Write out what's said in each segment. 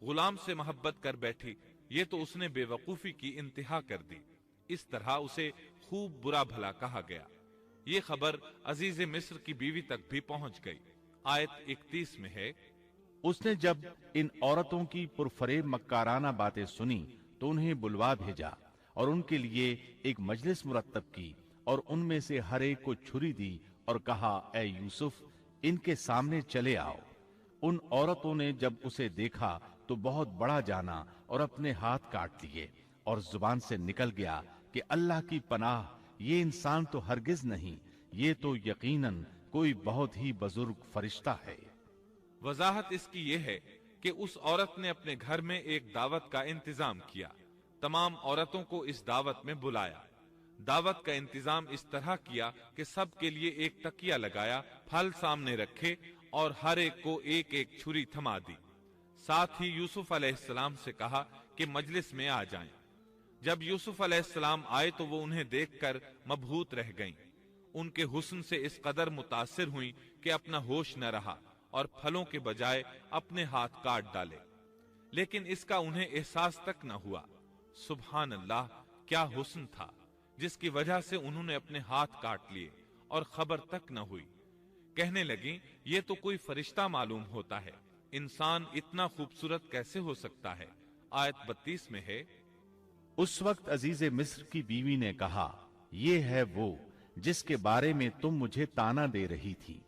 غلام سے محبت کر بیٹھی، یہ تو اس نے بے وقوفی کی انتہا کر دی۔ اس طرح اسے خوب برا بھلا کہا گیا۔ یہ خبر عزیز مصر کی بیوی تک بھی پہنچ گئی۔ آیت 31 میں ہے، اس نے جب ان عورتوں کی پرفریب مکارانہ باتیں سنی تو انہیں بلوا بھیجا اور ان کے لیے ایک مجلس مرتب کی، اور ان میں سے ہر ایک کو چھری دی اور کہا، اے یوسف، ان کے سامنے چلے آؤ۔ ان عورتوں نے جب اسے دیکھا تو بہت بڑا جانا اور اپنے ہاتھ کاٹ دیے، اور زبان سے نکل گیا کہ اللہ کی پناہ، یہ انسان تو ہرگز نہیں، یہ تو یقیناً کوئی بہت ہی بزرگ فرشتہ ہے۔ وضاحت اس کی یہ ہے کہ اس عورت نے اپنے گھر میں ایک دعوت کا انتظام کیا، تمام عورتوں کو اس دعوت میں بلایا۔ دعوت کا انتظام اس طرح کیا کہ سب کے لیے ایک تکیہ لگایا، پھل سامنے رکھے اور ہر ایک کو ایک ایک چھری تھما دی۔ ساتھ ہی یوسف علیہ السلام سے کہا کہ مجلس میں آ جائیں۔ جب یوسف علیہ السلام آئے تو وہ انہیں دیکھ کر مبہوت رہ گئیں۔ ان کے حسن سے اس قدر متاثر ہوئیں کہ اپنا ہوش نہ رہا اور پھلوں کے بجائے اپنے ہاتھ کاٹ ڈالے، لیکن اس کا انہیں احساس تک نہ ہوا۔ سبحان اللہ، کیا حسن تھا جس کی وجہ سے انہوں نے اپنے ہاتھ کاٹ لیے اور خبر تک نہ ہوئی۔ کہنے لگیں، یہ تو کوئی فرشتہ معلوم ہوتا ہے، انسان اتنا خوبصورت کیسے ہو سکتا ہے؟ آیت 32 میں ہے، اس وقت عزیز مصر کی بیوی نے کہا، یہ ہے وہ جس کے بارے میں تم مجھے تانا دے رہی تھی۔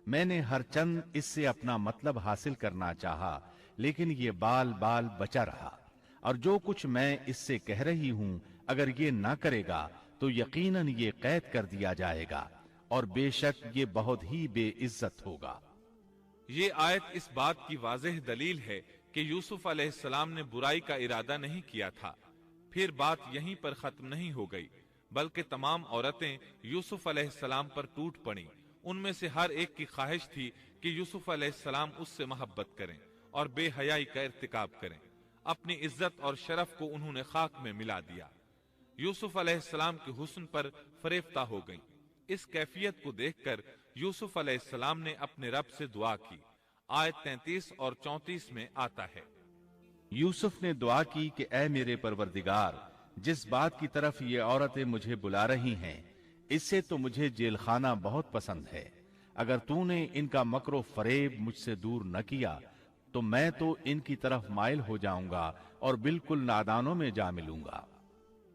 میں نے ہر چند اس سے اپنا مطلب حاصل کرنا چاہا، لیکن یہ بال بال بچا رہا، اور جو کچھ میں اس سے کہہ رہی ہوں اگر یہ نہ کرے گا تو یقیناً یہ قید کر دیا جائے گا، اور بے شک یہ بہت ہی بے عزت ہوگا۔ یہ آیت اس بات کی واضح دلیل ہے کہ یوسف علیہ السلام نے برائی کا ارادہ نہیں کیا تھا۔ پھر بات یہیں پر ختم نہیں ہو گئی، بلکہ تمام عورتیں یوسف علیہ السلام پر ٹوٹ پڑیں۔ ان میں سے ہر ایک کی خواہش تھی کہ یوسف علیہ السلام اس سے محبت کریں اور بے حیائی کا ارتکاب کریں۔ اپنی عزت اور شرف کو انہوں نے خاک میں ملا دیا۔ یوسف علیہ السلام کے حسن پر فریفتہ ہو گئیں۔ اس کیفیت کو دیکھ کر یوسف علیہ السلام نے اپنے رب سے دعا کی۔ آیت 33 اور 34 میں آتا ہے، یوسف نے دعا کی کہ اے میرے پروردگار، جس بات کی طرف یہ عورتیں مجھے بلا رہی ہیں، اس سے تو مجھے جیل خانہ بہت پسند ہے۔ اگر تو نے ان کا مکر و فریب مجھ سے دور نہ کیا تو میں تو ان کی طرف مائل ہو جاؤں گا اور بالکل نادانوں میں جا ملوں گا۔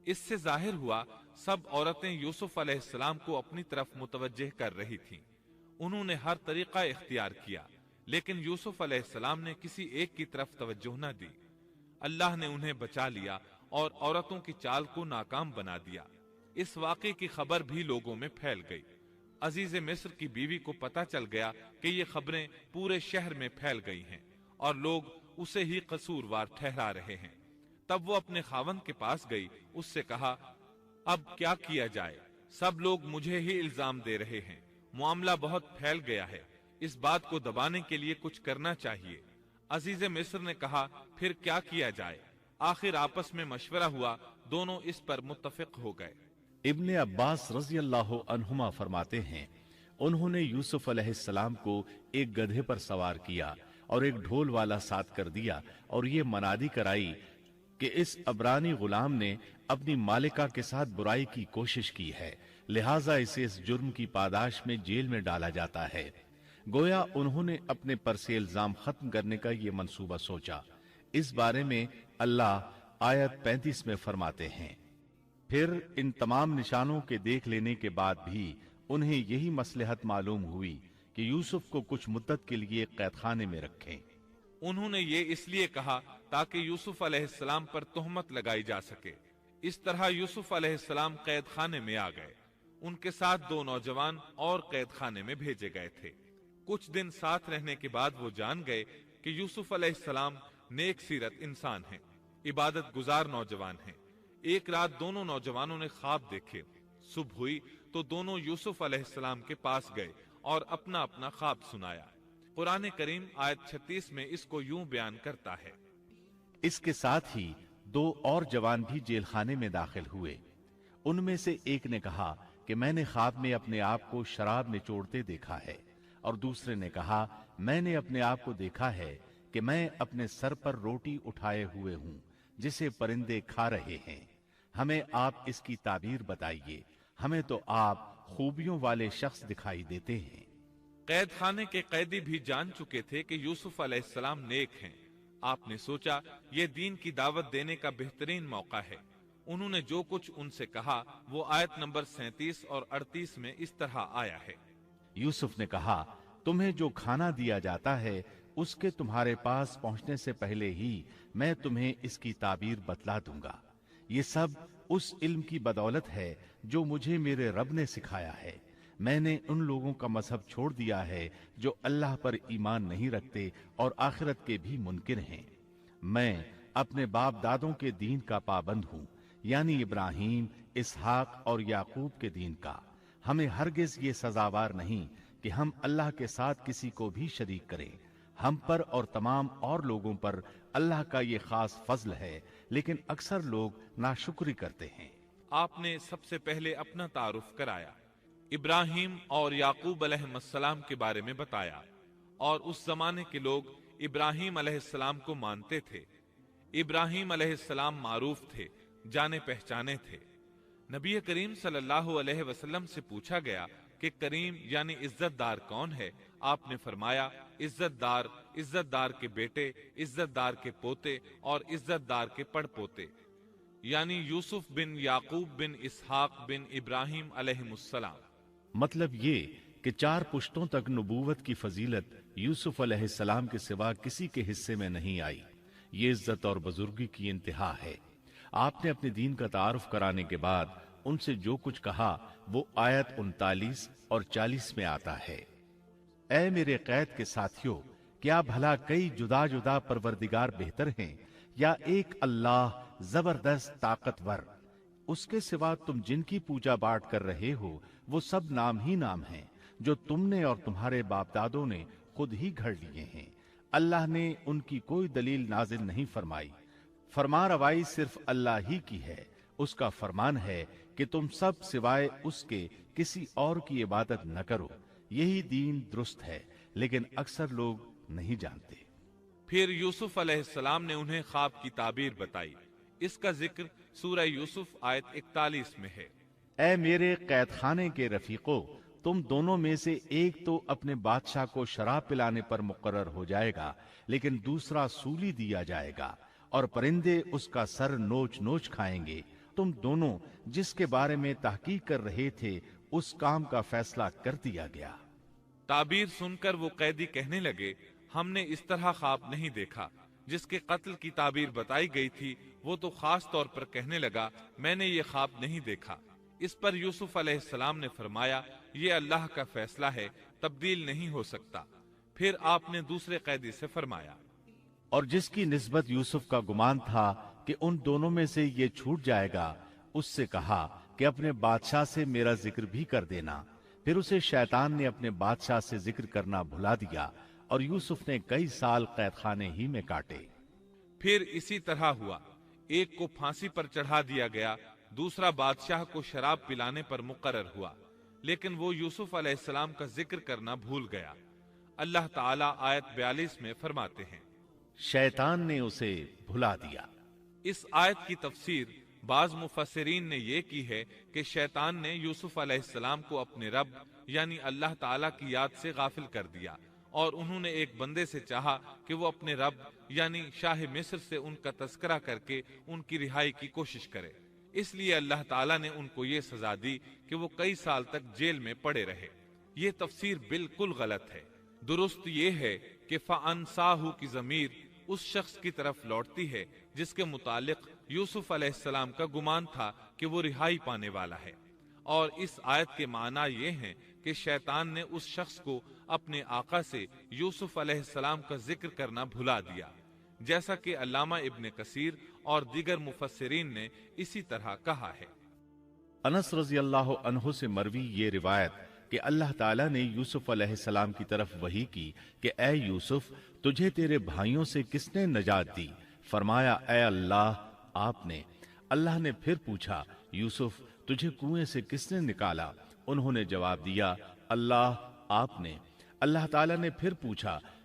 اس سے ظاہر ہوا سب عورتیں یوسف علیہ السلام کو اپنی طرف متوجہ کر رہی تھیں۔ انہوں نے ہر طریقہ اختیار کیا، لیکن یوسف علیہ السلام نے کسی ایک کی طرف توجہ نہ دی۔ اللہ نے انہیں بچا لیا اور عورتوں کی چال کو ناکام بنا دیا۔ اس واقعے کی خبر بھی لوگوں میں پھیل گئی۔ عزیز مصر کی بیوی کو پتا چل گیا کہ یہ خبریں پورے شہر میں پھیل گئی ہیں اور لوگ اسے ہی قصوروار ٹھہرا رہے ہیں۔ تب وہ اپنے خاوند کے پاس گئی، اس سے کہا، اب کیا کیا جائے؟ سب لوگ مجھے ہی الزام دے رہے ہیں، معاملہ بہت پھیل گیا ہے، اس بات کو دبانے کے لیے کچھ کرنا چاہیے۔ عزیز مصر نے کہا، پھر کیا کیا جائے؟ آخر آپس میں مشورہ ہوا، دونوں اس پر متفق ہو گئے۔ ابن عباس رضی اللہ عنہما فرماتے ہیں، انہوں نے یوسف علیہ السلام کو ایک گدھے پر سوار کیا اور ایک ڈھول والا ساتھ کر دیا، اور یہ منادی کرائی کہ اس عبرانی غلام نے اپنی مالکہ کے ساتھ برائی کی کوشش کی ہے، لہٰذا اسے اس جرم کی پاداش میں جیل میں ڈالا جاتا ہے۔ گویا انہوں نے اپنے پر سے الزام ختم کرنے کا یہ منصوبہ سوچا۔ اس بارے میں اللہ آیت 35 میں فرماتے ہیں، پھر ان تمام نشانوں کے دیکھ لینے کے بعد بھی انہیں یہی مصلحت معلوم ہوئی کہ یوسف کو کچھ مدت کے لیے قید خانے میں رکھیں۔ انہوں نے یہ اس لیے کہا تاکہ یوسف علیہ السلام پر تہمت لگائی جا سکے۔ اس طرح یوسف علیہ السلام قید خانے میں آ گئے۔ ان کے ساتھ 2 نوجوان اور قید خانے میں بھیجے گئے تھے۔ کچھ دن ساتھ رہنے کے بعد وہ جان گئے کہ یوسف علیہ السلام نیک سیرت انسان ہیں، عبادت گزار نوجوان ہیں۔ ایک رات دونوں نوجوانوں نے خواب دیکھے۔ صبح ہوئی تو دونوں یوسف علیہ السلام کے پاس گئے اور اپنا اپنا خواب سنایا۔ قرآن کریم آیت 36 میں اس کو یوں بیان کرتا ہے، اس کے ساتھ ہی 2 اور جوان بھی جیل خانے میں داخل ہوئے۔ ان میں سے ایک نے کہا کہ میں نے خواب میں اپنے آپ کو شراب نچوڑتے دیکھا ہے، اور دوسرے نے کہا میں نے اپنے آپ کو دیکھا ہے کہ میں اپنے سر پر روٹی اٹھائے ہوئے ہوں جسے پرندے کھا رہے ہیں، ہمیں آپ اس کی تعبیر بتائیے، ہمیں تو آپ خوبیوں والے شخص دکھائی دیتے ہیں۔ قید خانے کے قیدی بھی جان چکے تھے کہ یوسف علیہ السلام نیک ہیں۔ آپ نے سوچا یہ دین کی دعوت دینے کا بہترین موقع ہے۔ انہوں نے جو کچھ ان سے کہا وہ آیت نمبر 37 اور 38 میں اس طرح آیا ہے۔ یوسف نے کہا، تمہیں جو کھانا دیا جاتا ہے اس کے تمہارے پاس پہنچنے سے پہلے ہی میں تمہیں اس کی تعبیر بتلا دوں گا۔ یہ سب اس علم کی بدولت ہے جو مجھے میرے رب نے سکھایا ہے۔ میں نے ان لوگوں کا مذہب چھوڑ دیا ہے جو اللہ پر ایمان نہیں رکھتے اور آخرت کے بھی منکر ہیں۔ میں اپنے باپ دادوں کے دین کا پابند ہوں، یعنی ابراہیم، اسحاق اور یعقوب کے دین کا۔ ہمیں ہرگز یہ سزاوار نہیں کہ ہم اللہ کے ساتھ کسی کو بھی شریک کریں۔ ہم پر اور تمام اور لوگوں پر اللہ کا یہ خاص فضل ہے، لیکن اکثر لوگ ناشکری کرتے ہیں۔ آپ نے سب سے پہلے اپنا تعارف کرایا، ابراہیم اور یعقوب علیہ السلام کے بارے میں بتایا، اور اس زمانے کے لوگ ابراہیم علیہ السلام کو مانتے تھے۔ ابراہیم علیہ السلام معروف تھے، جانے پہچانے تھے۔ نبی کریم صلی اللہ علیہ وسلم سے پوچھا گیا کہ کریم یعنی عزت دار کون ہے؟ آپ نے فرمایا، عزت دار کے بیٹے، عزت دار کے پوتے اور عزت دار کے پڑ پوتے، یعنی یوسف بن یعقوب بن اسحاق بن ابراہیم علیہ السلام۔ مطلب یہ کہ 4 پشتوں تک نبوت کی فضیلت یوسف علیہ السلام کے سوا کسی کے حصے میں نہیں آئی۔ یہ عزت اور بزرگی کی انتہا ہے۔ آپ نے اپنے دین کا تعارف کرانے کے بعد ان سے جو کچھ کہا وہ آیت 39 اور 40 میں آتا ہے۔ اے میرے قید کے ساتھیوں، کیا بھلا کئی جدا جدا پروردگار بہتر ہیں یا ایک اللہ زبردست طاقتور؟ اس کے سوا تم جن کی پوجا باٹ کر رہے ہو وہ سب نام ہی نام ہیں جو تم نے اور تمہارے باپ دادوں نے خود ہی گھڑ لیے ہیں۔ اللہ نے ان کی کوئی دلیل نازل نہیں فرمائی۔ فرما روائی صرف اللہ ہی کی ہے۔ اس کا فرمان ہے کہ تم سب سوائے اس کے کسی اور کی عبادت نہ کرو۔ یہی دین درست ہے، لیکن اکثر لوگ نہیں جانتے۔ پھر یوسف علیہ السلام نے انہیں خواب کی تعبیر بتائی۔ اس کا ذکر سورہ یوسف آیت 41 میں ہے۔ اے میرے قید خانے کے رفیقو، تم دونوں میں سے ایک تو اپنے بادشاہ کو شراب پلانے پر مقرر ہو جائے گا، لیکن دوسرا سولی دیا جائے گا اور پرندے اس کا سر نوچ نوچ کھائیں گے۔ تم دونوں جس کے بارے میں تحقیق کر رہے تھے اس کام کا فیصلہ کر دیا گیا۔ تعبیر سن کر وہ قیدی کہنے لگے، ہم نے اس طرح خواب نہیں دیکھا۔ جس کے قتل کی تعبیر بتائی گئی تھی وہ تو خاص طور پر کہنے لگا، میں نے یہ خواب نہیں دیکھا۔ اس پر یوسف علیہ السلام نے فرمایا، یہ اللہ کا فیصلہ ہے، تبدیل نہیں ہو سکتا۔ پھر آپ نے دوسرے قیدی سے فرمایا، اور جس کی نسبت یوسف کا گمان تھا کہ ان دونوں میں سے یہ چھوٹ جائے گا، اس سے کہا کہ اپنے بادشاہ سے میرا ذکر بھی کر دینا۔ پھر اسے شیطان نے اپنے بادشاہ سے ذکر کرنا بھلا دیا اور یوسف نے کئی سال قید خانے ہی میں کاٹے۔ پھر اسی طرح ہوا، ایک کو پھانسی پر چڑھا دیا گیا، دوسرا بادشاہ کو شراب پلانے پر مقرر ہوا، لیکن وہ یوسف علیہ السلام کا ذکر کرنا بھول گیا۔ اللہ تعالیٰ آیت 42 میں فرماتے ہیں، شیطان نے اسے بھلا دیا۔ اس آیت کی تفسیر بعض مفسرین نے یہ کی ہے کہ شیطان نے یوسف علیہ السلام کو اپنے رب یعنی اللہ تعالیٰ کی یاد سے غافل کر دیا، اور انہوں نے ایک بندے سے چاہا کہ وہ اپنے رب یعنی شاہ مصر سے ان کا تذکرہ کر کے ان کی رہائی کی کوشش کرے۔ اس لیے اللہ تعالیٰ نے ان کو یہ سزا دی کہ وہ کئی سال تک جیل میں پڑے رہے۔ یہ تفسیر بالکل غلط ہے۔ درست یہ ہے کہ فَأَنْسَاهُ کی ضمیر اس شخص کی طرف لوٹتی ہے جس کے متعلق یوسف علیہ السلام کا گمان تھا کہ وہ رہائی پانے والا ہے، اور اس آیت کے معنی یہ ہیں کہ شیطان نے اس شخص کو اپنے آقا سے یوسف علیہ السلام کا ذکر کرنا بھلا دیا، جیسا کہ علامہ ابن کثیر اور دیگر مفسرین نے اسی طرح کہا ہے۔ انس رضی اللہ عنہ سے مروی یہ روایت کہ اللہ تعالیٰ نے یوسف علیہ السلام کی طرف وحی کی کہ اے یوسف، تجھے تیرے بھائیوں سے کس نے نجات دی؟ فرمایا، اے اللہ، آپ نے۔ اللہ نے پھر پوچھا، یوسف، تجھے کنویں سے کس نے نکالا؟ انہوں نے جواب دیا، اللہ، آپ نے۔ اللہ تعالیٰ نے پھر پوچھا،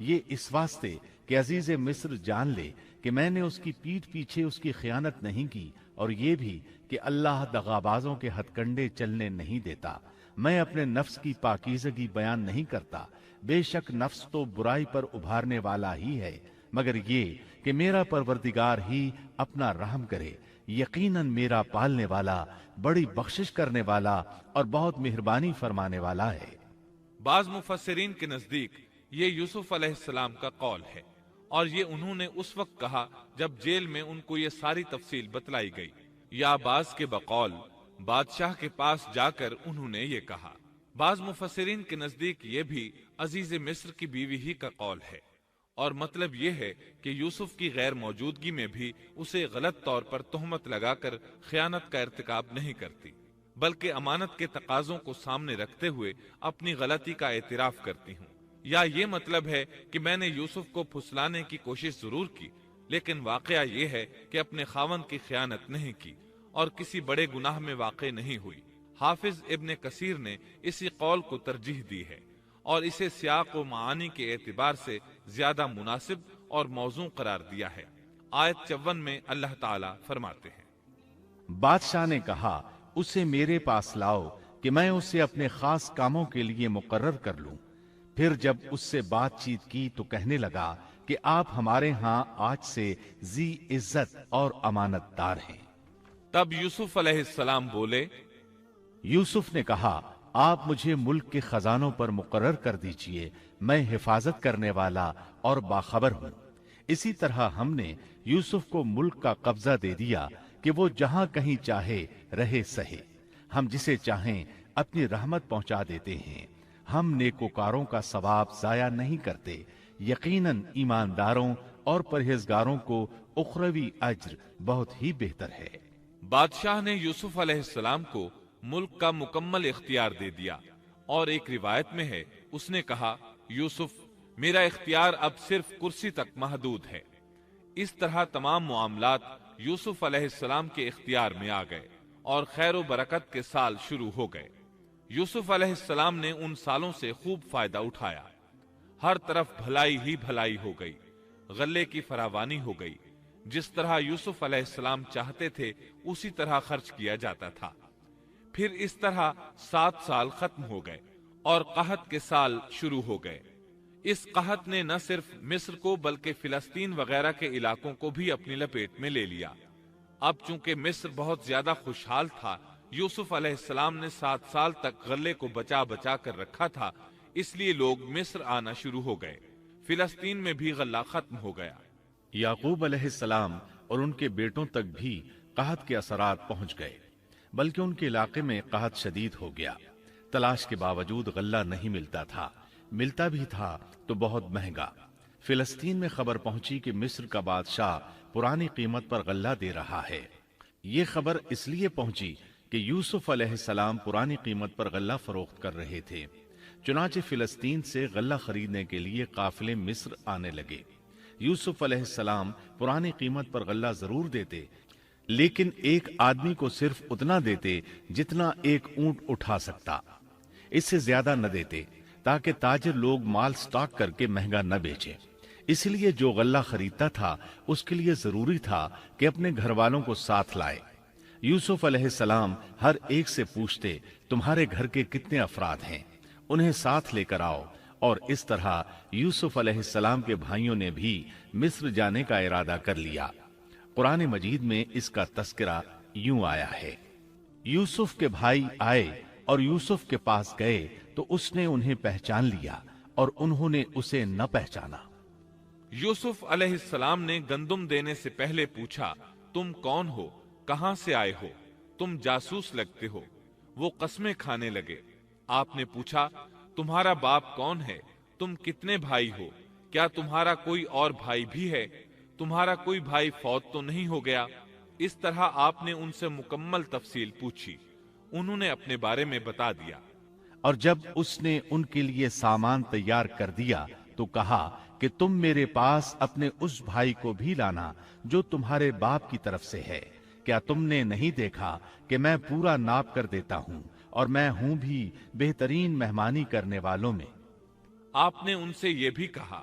یہ اس واسطے کہ عزیز مصر جان لے کہ میں نے اس کی پیٹھ پیچھے اس کی خیانت نہیں کی، اور یہ بھی کہ اللہ دغابازوں کے ہتھ کنڈے چلنے نہیں دیتا۔ میں اپنے نفس کی پاکیزگی بیان نہیں کرتا، بے شک نفس تو برائی پر ابھارنے والا ہی ہے، مگر یہ کہ میرا پروردگار ہی اپنا رحم کرے، یقیناً میرا پالنے والا بڑی بخشش کرنے والا اور بہت مہربانی فرمانے والا ہے۔ بعض مفسرین کے نزدیک یہ یوسف علیہ السلام کا قول ہے، اور یہ انہوں نے اس وقت کہا جب جیل میں ان کو یہ ساری تفصیل بتلائی گئی، یا بعض کے بقول بادشاہ کے پاس جا کر انہوں نے یہ کہا۔ بعض مفسرین کے نزدیک یہ بھی عزیز مصر کی بیوی ہی کا قول ہے، اور مطلب یہ ہے کہ یوسف کی غیر موجودگی میں بھی اسے غلط طور پر تہمت لگا کر خیانت کا ارتکاب نہیں کرتی، بلکہ امانت کے تقاضوں کو سامنے رکھتے ہوئے اپنی غلطی کا اعتراف کرتی ہوں۔ یا یہ مطلب ہے کہ میں نے یوسف کو پھسلانے کی کوشش ضرور کی، لیکن واقعہ یہ ہے کہ اپنے خاوند کی خیانت نہیں کی اور کسی بڑے گناہ میں واقع نہیں ہوئی۔ حافظ ابن کثیر نے اسی قول کو ترجیح دی ہے اور اسے سیاق و معانی کے اعتبار سے زیادہ مناسب اور موزوں قرار دیا ہے۔ آیت 54 میں اللہ تعالیٰ فرماتے ہیں، بادشاہ نے کہا اسے میرے پاس لاؤ کہ میں اسے اپنے خاص کاموں کے لیے مقرر کر لوں۔ پھر جب اس سے بات چیت کی تو کہنے لگا کہ آپ ہمارے ہاں آج سے ذی عزت اور امانت دار ہیں۔ تب یوسف علیہ السلام بولے، یوسف نے کہا آپ مجھے ملک کے خزانوں پر مقرر کر دیجئے، میں حفاظت کرنے والا اور باخبر ہوں۔ اسی طرح ہم نے یوسف کو ملک کا قبضہ دے دیا کہ وہ جہاں کہیں چاہے رہے سہے، ہم جسے چاہیں اپنی رحمت پہنچا دیتے ہیں، ہم نیکوکاروں کا ثواب ضائع نہیں کرتے، یقیناً ایمانداروں اور پرہیزگاروں کو اخروی اجر بہت ہی بہتر ہے۔ بادشاہ نے یوسف علیہ السلام کو ملک کا مکمل اختیار دے دیا، اور ایک روایت میں ہے اس نے کہا، یوسف میرا اختیار اب صرف کرسی تک محدود ہے۔ اس طرح تمام معاملات یوسف علیہ السلام کے اختیار میں آ گئے اور خیر و برکت کے سال شروع ہو گئے۔ یوسف علیہ السلام نے ان سالوں سے خوب فائدہ اٹھایا، ہر طرف بھلائی ہی بھلائی ہو گئی، غلے کی فراوانی ہو گئی، جس طرح یوسف علیہ السلام چاہتے تھے اسی طرح خرچ کیا جاتا تھا۔ پھر اس طرح 7 سال ختم ہو گئے اور قحط کے سال شروع ہو گئے۔ اس قحط نے نہ صرف مصر کو بلکہ فلسطین وغیرہ کے علاقوں کو بھی اپنی لپیٹ میں لے لیا۔ اب چونکہ مصر بہت زیادہ خوشحال تھا، یوسف علیہ السلام نے 7 سال تک غلے کو بچا بچا کر رکھا تھا، اس لیے لوگ مصر آنا شروع ہو گئے۔ فلسطین میں بھی غلہ ختم ہو گیا۔ یعقوب علیہ السلام اور ان کے بیٹوں تک بھی قحط کے اثرات پہنچ گئے، بلکہ ان کے علاقے میں قحط شدید ہو گیا۔ تلاش کے باوجود غلہ نہیں ملتا تھا، ملتا بھی تھا تو بہت مہنگا۔ فلسطین میں خبر پہنچی کہ مصر کا بادشاہ پرانی قیمت پر غلہ دے رہا ہے۔ یہ خبر اس لیے پہنچی کہ یوسف علیہ السلام پرانی قیمت پر غلہ فروخت کر رہے تھے، چنانچہ فلسطین سے غلہ خریدنے کے لیے قافلے مصر آنے لگے۔ یوسف علیہ السلام پرانی قیمت پر غلہ ضرور دیتے، لیکن ایک آدمی کو صرف اتنا دیتے جتنا ایک اونٹ اٹھا سکتا، اس سے زیادہ نہ دیتے، تاکہ تاجر لوگ مال سٹاک کر کے مہنگا نہ بیچے۔ اس لیے جو غلہ خریدتا تھا اس کے لیے ضروری تھا کہ اپنے گھر والوں کو ساتھ لائے۔ یوسف علیہ السلام ہر ایک سے پوچھتے، تمہارے گھر کے کتنے افراد ہیں، انہیں ساتھ لے کر آؤ، اور اس طرح یوسف علیہ السلام کے بھائیوں نے بھی مصر جانے کا ارادہ کر لیا۔ قرآن مجید میں اس کا تذکرہ یوں آیا ہے، یوسف کے بھائی آئے اور یوسف کے پاس گئے تو اس نے انہیں پہچان لیا اور انہوں نے اسے نہ پہچانا۔ یوسف علیہ السلام نے گندم دینے سے پہلے پوچھا، تم کون ہو، کہاں سے آئے ہو، تم جاسوس لگتے ہو۔ وہ قسمیں کھانے لگے۔ آپ نے پوچھا، تمہارا باپ کون ہے، تم کتنے بھائی ہو، کیا تمہارا کوئی اور بھائی بھی ہے، تمہارا کوئی بھائی فوت تو نہیں ہو گیا؟ اس طرح آپ نے ان سے مکمل تفصیل پوچھی، انہوں نے اپنے بارے میں بتا دیا۔ اور جب اس نے ان کے لیے سامان تیار کر دیا تو کہا کہ تم میرے پاس اپنے اس بھائی کو بھی لانا جو تمہارے باپ کی طرف سے ہے۔ کیا تم نے نہیں دیکھا کہ میں پورا ناپ کر دیتا ہوں اور میں ہوں بھی بہترین مہمانی کرنے والوں میں؟ آپ نے ان سے یہ بھی کہا،